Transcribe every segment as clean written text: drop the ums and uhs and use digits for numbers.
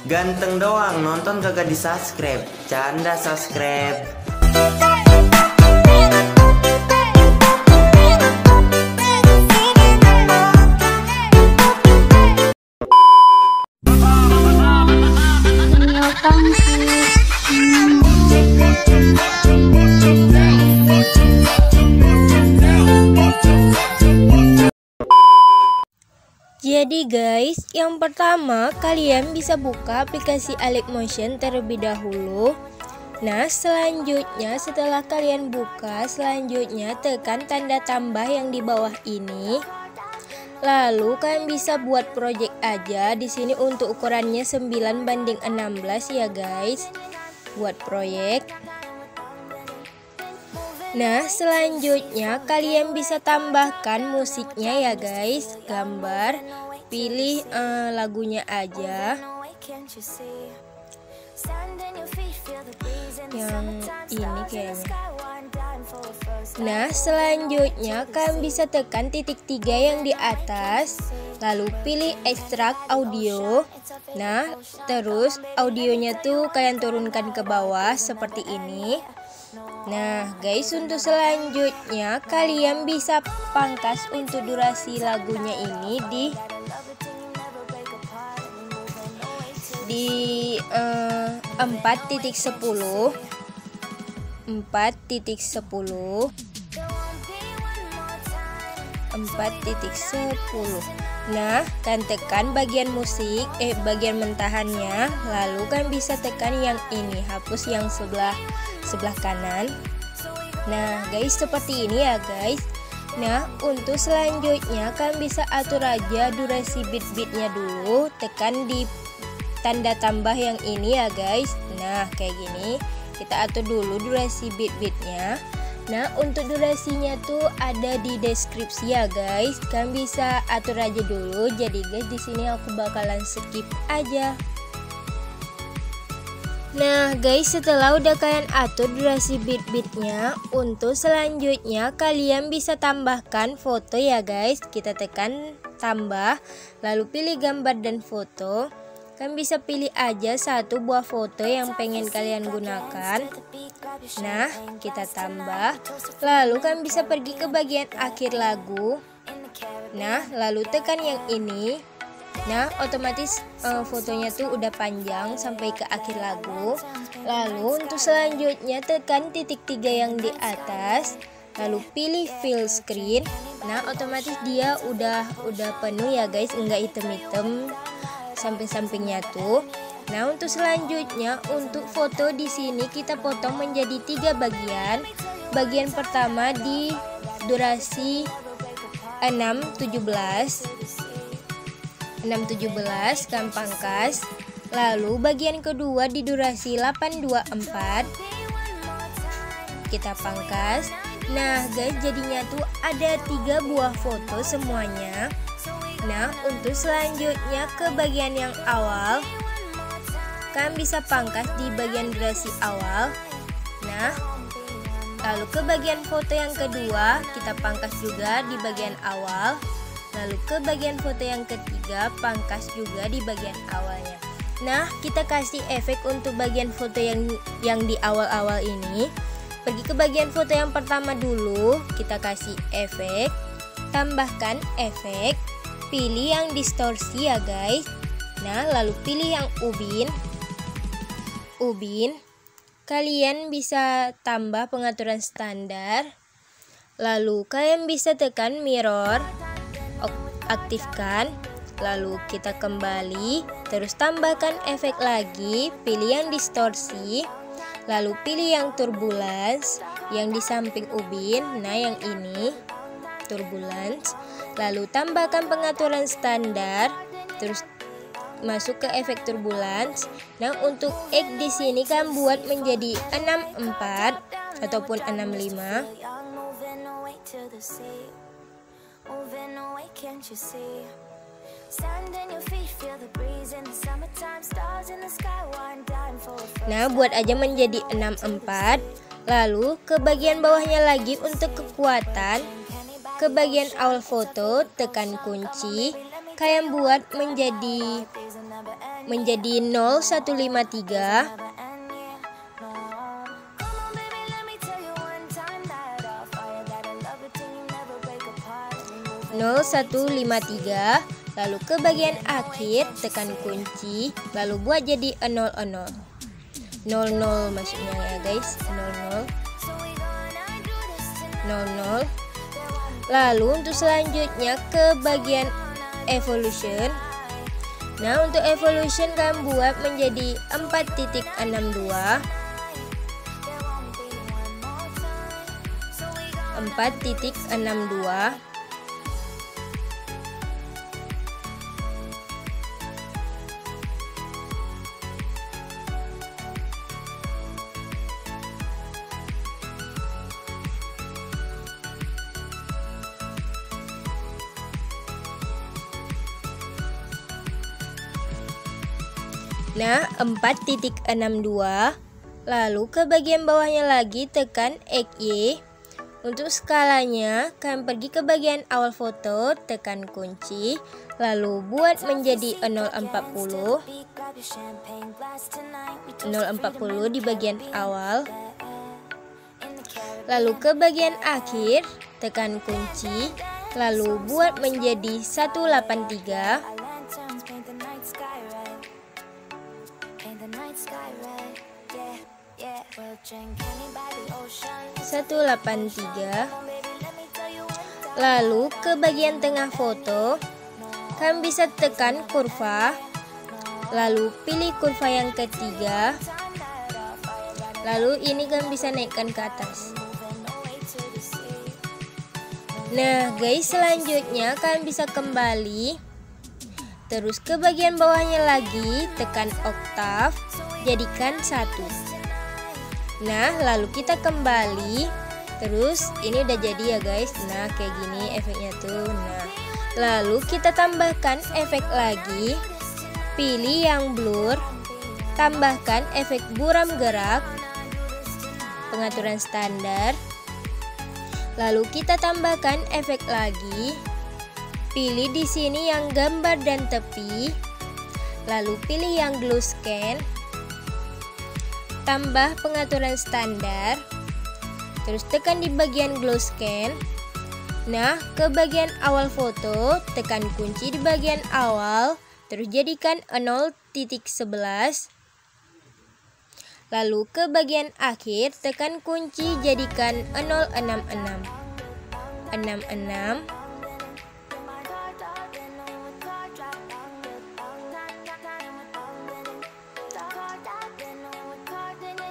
Ganteng doang, nonton kagak di subscribe. Canda subscribe. Jadi guys, yang pertama kalian bisa buka aplikasi Alipmotion terlebih dahulu. Nah, selanjutnya setelah kalian buka, selanjutnya tekan tanda tambah yang di bawah ini. Lalu kalian bisa buat project aja. Di sini untuk ukurannya 9:16 ya guys. Buat proyek. Nah, selanjutnya kalian bisa tambahkan musiknya ya guys. Gambar, pilih lagunya aja. Yang ini kayaknya. Nah, selanjutnya kalian bisa tekan titik 3 yang di atas. Lalu pilih ekstrak audio. Nah, terus audionya tuh kalian turunkan ke bawah seperti ini. Nah guys, untuk selanjutnya kalian bisa pangkas untuk durasi lagunya ini di 4.10. Nah, kan tekan bagian musik, bagian mentahannya. Lalu kan bisa tekan yang ini, hapus yang sebelah kanan. Nah guys, seperti ini ya guys. Nah, untuk selanjutnya kan bisa atur aja durasi beat-beatnya dulu. Tekan di tanda tambah yang ini ya guys. Nah kayak gini, kita atur dulu durasi beat-beatnya. Nah, untuk durasinya tuh ada di deskripsi ya guys. Kalian bisa atur aja dulu. Jadi guys, di sini aku bakalan skip aja. Nah guys, setelah udah kalian atur durasi beat-beatnya, untuk selanjutnya kalian bisa tambahkan foto ya guys. Kita tekan tambah, lalu pilih gambar dan foto. Kalian bisa pilih aja satu buah foto yang pengen kalian gunakan. Nah, kita tambah. Lalu kalian bisa pergi ke bagian akhir lagu. Nah, lalu tekan yang ini. Nah, otomatis fotonya tuh udah panjang sampai ke akhir lagu. Lalu untuk selanjutnya tekan titik 3 yang di atas. Lalu pilih fill screen. Nah, otomatis dia udah penuh ya guys, enggak hitam-hitam samping-sampingnya tuh. Nah, untuk selanjutnya untuk foto di sini kita potong menjadi 3 bagian. Bagian pertama di durasi 6:17 kan pangkas. Lalu bagian kedua di durasi 8:24 kita pangkas. Nah guys, jadinya tuh ada 3 buah foto semuanya. Nah, untuk selanjutnya ke bagian yang awal, kalian bisa pangkas di bagian durasi awal. Nah, lalu ke bagian foto yang kedua kita pangkas juga di bagian awal. Lalu ke bagian foto yang ketiga pangkas juga di bagian awalnya. Nah, kita kasih efek untuk bagian foto yang di awal-awal ini. Pergi ke bagian foto yang pertama dulu, kita kasih efek, tambahkan efek, pilih yang distorsi ya guys. Nah, lalu pilih yang ubin. Kalian bisa tambah pengaturan standar. Lalu kalian bisa tekan mirror, aktifkan. Lalu kita kembali, terus tambahkan efek lagi, pilih yang distorsi. Lalu pilih yang turbulence, yang di samping ubin. Nah, yang ini turbulence. Lalu tambahkan pengaturan standar, terus masuk ke efek turbulence. Nah, untuk X di sini kan buat menjadi 64 ataupun 65. Nah, buat aja menjadi 64. Lalu ke bagian bawahnya lagi untuk kekuatan. Ke bagian awal foto tekan kunci. kalian buat menjadi 0153. Lalu ke bagian akhir tekan kunci, lalu buat jadi 00. 00 maksudnya ya guys, 00. Lalu untuk selanjutnya ke bagian evolution. Nah, untuk evolution kalian buat menjadi 4.62. 4.62. Nah, 4.62. Lalu ke bagian bawahnya lagi tekan XY. Untuk skalanya, kalian pergi ke bagian awal foto, tekan kunci, lalu buat menjadi 040. 040 di bagian awal. Lalu ke bagian akhir, tekan kunci, lalu buat menjadi 183. 183. Lalu ke bagian tengah foto, kalian bisa tekan kurva, lalu pilih kurva yang ketiga, lalu ini kalian bisa naikkan ke atas. Nah guys, selanjutnya kalian bisa kembali, terus ke bagian bawahnya lagi tekan oktav, jadikan 1. Nah, lalu kita kembali, terus ini udah jadi ya guys. Nah, kayak gini efeknya tuh. Nah, lalu kita tambahkan efek lagi, pilih yang blur, tambahkan efek buram gerak, pengaturan standar. Lalu kita tambahkan efek lagi, pilih di sini yang gambar dan tepi, lalu pilih yang glow scan. Tambah pengaturan standar, terus tekan di bagian glow scan. Nah, ke bagian awal foto, tekan kunci di bagian awal, terus jadikan 0.11. Lalu ke bagian akhir, tekan kunci, jadikan 066. 66.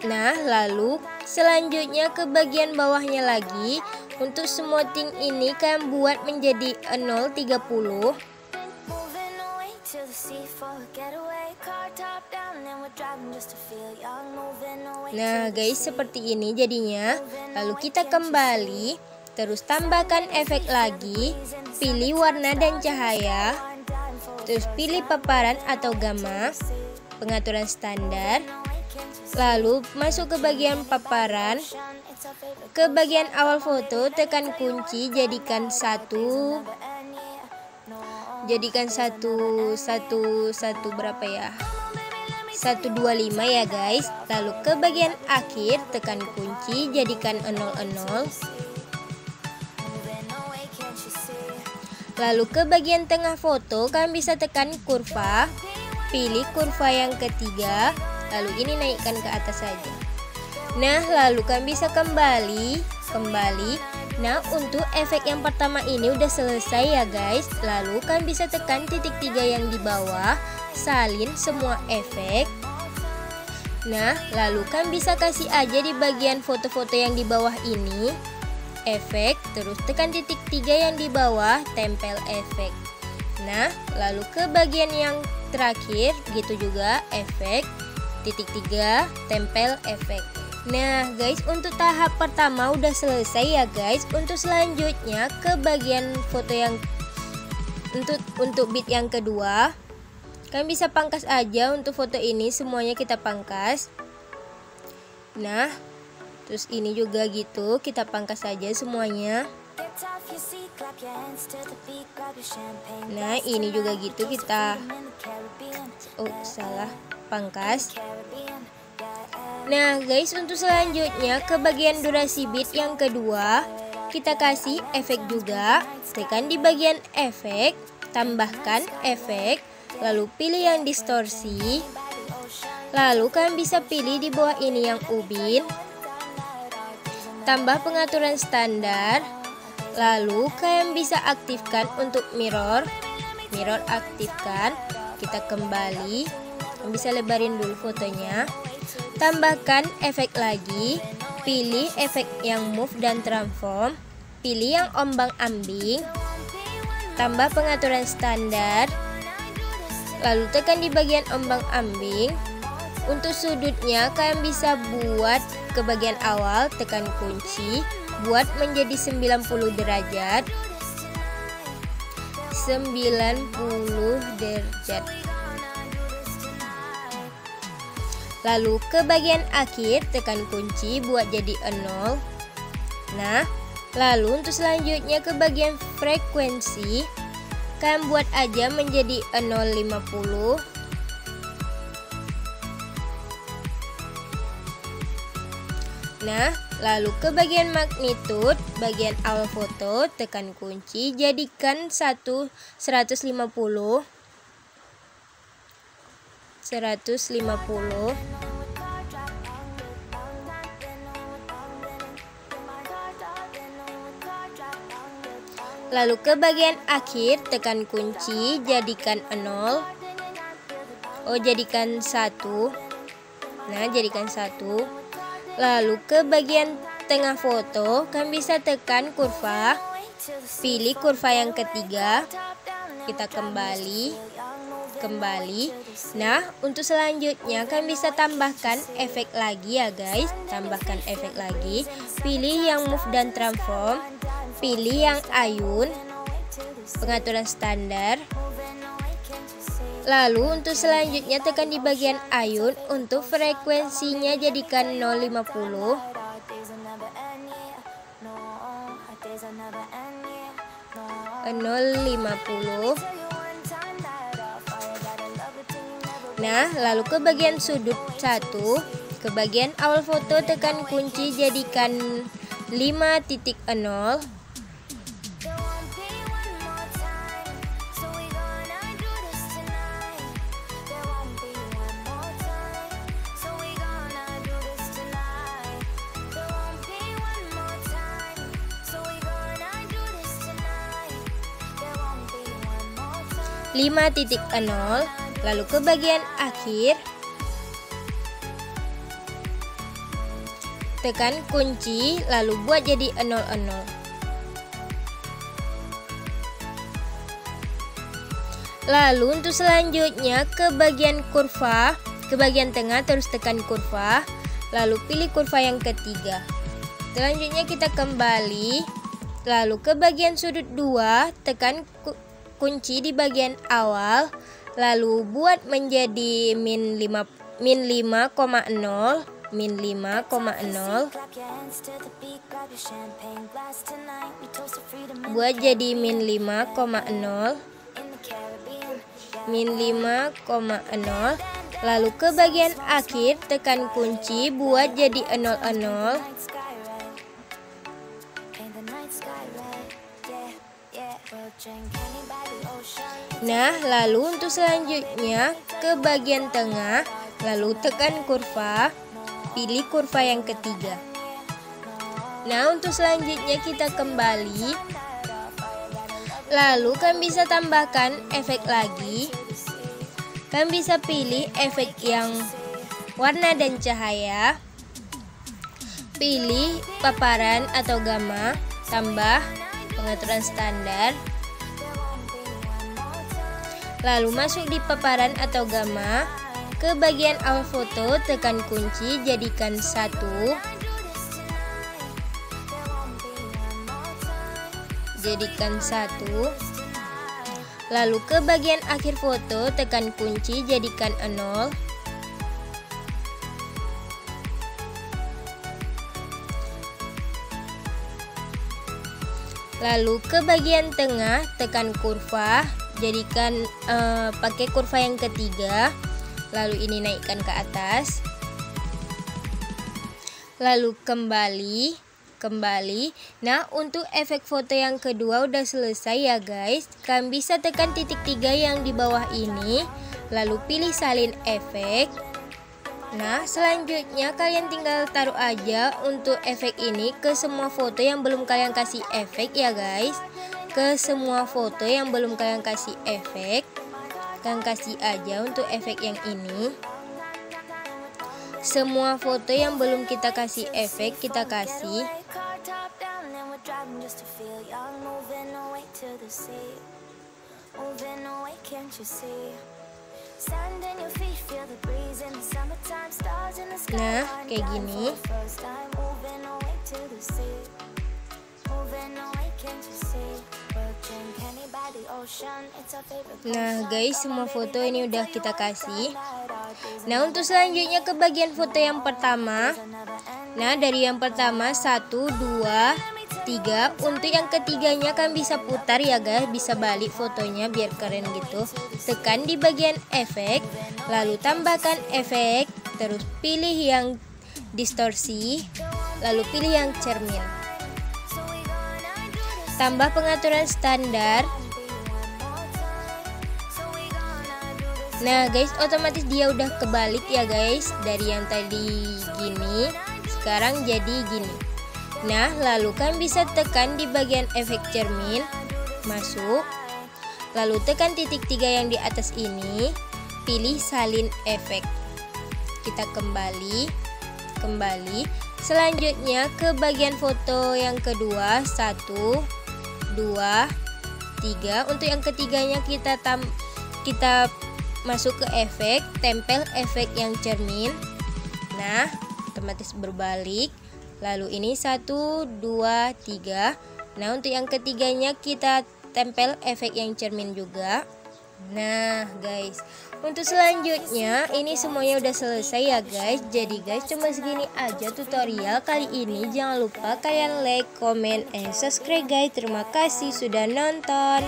Nah, lalu selanjutnya ke bagian bawahnya lagi. Untuk semua ting ini kalian buat menjadi 030. Nah guys, seperti ini jadinya. Lalu kita kembali, terus tambahkan efek lagi, pilih warna dan cahaya, terus pilih paparan atau gamma, pengaturan standar. Lalu masuk ke bagian paparan, ke bagian awal foto, tekan kunci, jadikan 1, berapa ya, 125 ya guys. Lalu ke bagian akhir, tekan kunci, jadikan 00. Lalu ke bagian tengah foto, kalian bisa tekan kurva, pilih kurva yang ketiga, lalu ini naikkan ke atas saja. Nah, lalu kalian bisa kembali. Nah, untuk efek yang pertama ini udah selesai ya guys. Lalu kalian bisa tekan titik 3 yang di bawah, salin semua efek. Nah, lalu kalian bisa kasih aja di bagian foto-foto yang di bawah ini efek, terus tekan titik 3 yang di bawah, tempel efek. Nah, lalu ke bagian yang terakhir gitu juga efek, titik 3, tempel efek. Nah guys, untuk tahap pertama udah selesai ya guys. Untuk selanjutnya ke bagian foto yang untuk bit yang kedua, kalian bisa pangkas aja. Untuk foto ini semuanya kita pangkas. Nah, terus ini juga gitu, kita pangkas saja semuanya. Nah, ini juga gitu kita salah pangkas. Nah guys, untuk selanjutnya ke bagian durasi beat yang kedua, kita kasih efek juga. Tekan di bagian efek, tambahkan efek, lalu pilih yang distorsi. Lalu kalian bisa pilih di bawah ini yang ubin, tambah pengaturan standar. Lalu kalian bisa aktifkan untuk mirror aktifkan. Kita kembali, bisa lebarin dulu fotonya. Tambahkan efek lagi, pilih efek yang move dan transform, pilih yang ombang-ambing, tambah pengaturan standar, lalu tekan di bagian ombang-ambing. Untuk sudutnya kalian bisa buat ke bagian awal, tekan kunci, buat menjadi 90 derajat. 90 derajat. Lalu ke bagian akhir tekan kunci buat jadi 0. Nah, lalu untuk selanjutnya ke bagian frekuensi, kalian buat aja menjadi 050. Nah, lalu ke bagian magnitude, bagian awal foto, tekan kunci, jadikan 150. Lalu ke bagian akhir tekan kunci, jadikan 0. Jadikan 1. Nah, jadikan 1. Lalu ke bagian tengah foto, kalian bisa tekan kurva, pilih kurva yang ketiga. Kita kembali. Nah, untuk selanjutnya kalian bisa tambahkan efek lagi ya guys. Tambahkan efek lagi, pilih yang move dan transform, pilih yang ayun, pengaturan standar. Lalu untuk selanjutnya tekan di bagian ayun, untuk frekuensinya jadikan 050. Nah, lalu ke bagian sudut 1, ke bagian awal foto tekan kunci, jadikan 5.0. Lalu ke bagian akhir tekan kunci, lalu buat jadi 00. Lalu untuk selanjutnya ke bagian kurva, ke bagian tengah terus tekan kurva, lalu pilih kurva yang ketiga. Selanjutnya kita kembali, lalu ke bagian sudut 2 tekan kunci di bagian awal, lalu buat menjadi min 5,0. Buat jadi min 5,0. Lalu ke bagian akhir tekan kunci buat jadi 00. Nah, lalu untuk selanjutnya ke bagian tengah, lalu tekan kurva, pilih kurva yang ketiga. Nah, untuk selanjutnya kita kembali, lalu kalian bisa tambahkan efek lagi. Kalian bisa pilih efek yang warna dan cahaya, pilih paparan atau gamma, tambah pengaturan standar. Lalu masuk di paparan atau gamma, ke bagian awal foto tekan kunci, jadikan 1. Lalu ke bagian akhir foto tekan kunci, jadikan 0. Lalu ke bagian tengah tekan kurva, jadikan pakai kurva yang ketiga. Lalu ini naikkan ke atas. Lalu kembali. Nah, untuk efek foto yang kedua udah selesai ya guys. Kalian bisa tekan titik 3 yang di bawah ini, lalu pilih salin efek. Nah, selanjutnya kalian tinggal taruh aja untuk efek ini ke semua foto yang belum kalian kasih efek ya guys. Ke semua foto yang belum kalian kasih efek, kalian kasih aja untuk efek yang ini. Semua foto yang belum kita kasih efek, kita kasih. Nah, kayak gini. Nah guys, semua foto ini udah kita kasih. Nah, untuk selanjutnya ke bagian foto yang pertama. Nah, dari yang pertama 1, 2, 3. Untuk yang ketiganya kan bisa putar ya guys, bisa balik fotonya biar keren gitu. Tekan di bagian efek, lalu tambahkan efek, terus pilih yang distorsi, lalu pilih yang cermin. Tambah pengaturan standar. Nah guys, otomatis dia udah kebalik ya guys. Dari yang tadi gini, sekarang jadi gini. Nah, lalu kan bisa tekan di bagian efek cermin, masuk. Lalu tekan titik 3 yang di atas ini, pilih salin efek. Kita kembali. Selanjutnya ke bagian foto yang kedua, 1, 2, 3. Untuk yang ketiganya kita masuk ke efek, tempel efek yang cermin. Nah, otomatis berbalik. Lalu ini 1, 2, 3. Nah, untuk yang ketiganya kita tempel efek yang cermin juga. Nah guys, untuk selanjutnya ini semuanya udah selesai ya guys. Jadi guys, cuma segini aja tutorial kali ini. Jangan lupa kalian like, comment, and subscribe guys. Terima kasih sudah nonton.